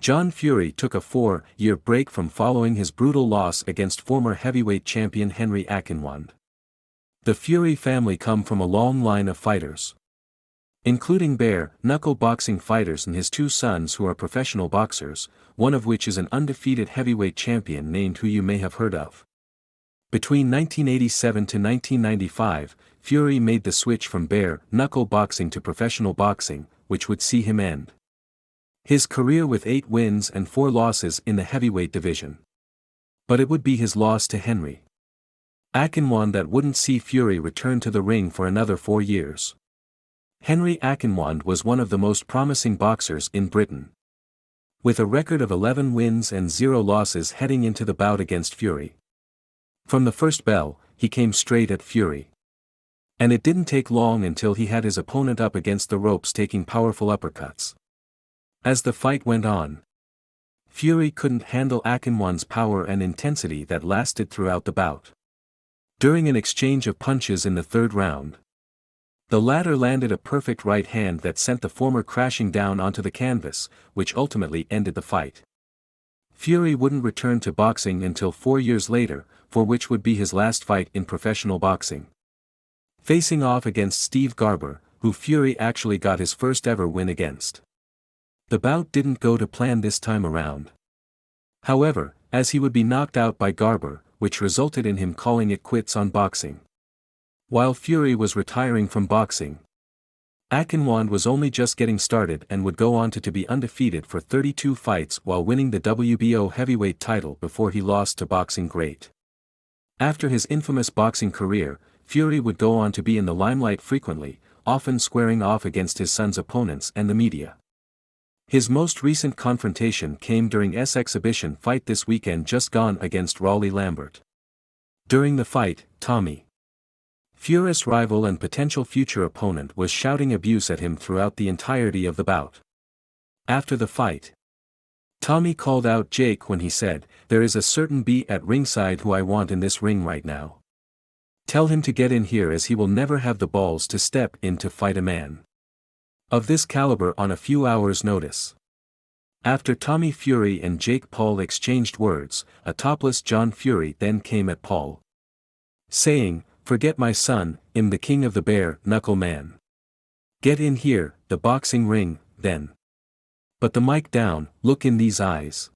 John Fury took a 4-year break from following his brutal loss against former heavyweight champion Henry Akinwande. The Fury family come from a long line of fighters, including bare-knuckle boxing fighters and his 2 sons who are professional boxers, one of which is an undefeated heavyweight champion named who you may have heard of. Between 1987 to 1995, Fury made the switch from bare-knuckle boxing to professional boxing, which would see him end his career with 8 wins and 4 losses in the heavyweight division. But it would be his loss to Henry Akinwande that wouldn't see Fury return to the ring for another 4 years. Henry Akinwande was one of the most promising boxers in Britain, with a record of 11 wins and 0 losses heading into the bout against Fury. From the first bell, he came straight at Fury. And it didn't take long until he had his opponent up against the ropes taking powerful uppercuts. As the fight went on, Fury couldn't handle Akinwande's power and intensity that lasted throughout the bout. During an exchange of punches in the 3rd round, the latter landed a perfect right hand that sent the former crashing down onto the canvas, which ultimately ended the fight. Fury wouldn't return to boxing until 4 years later, for which would be his last fight in professional boxing, facing off against Steve Garber, who Fury actually got his first ever win against. The bout didn't go to plan this time around, however, as he would be knocked out by Garber, which resulted in him calling it quits on boxing. While Fury was retiring from boxing, Akinwande was only just getting started and would go on to be undefeated for 32 fights while winning the WBO heavyweight title before he lost to boxing great. After his infamous boxing career, Fury would go on to be in the limelight frequently, often squaring off against his son's opponents and the media. His most recent confrontation came during his exhibition fight this weekend just gone against Rolly Lambert. During the fight, Tommy Fury's rival and potential future opponent was shouting abuse at him throughout the entirety of the bout. After the fight, Tommy called out Jake when he said, "There is a certain B at ringside who I want in this ring right now. Tell him to get in here as he will never have the balls to step in to fight a man of this caliber on a few hours' notice." After Tommy Fury and Jake Paul exchanged words, a topless John Fury then came at Paul, saying, "Forget my son, I'm the king of the bare-knuckle man. Get in here, the boxing ring, then. Put the mic down, look in these eyes.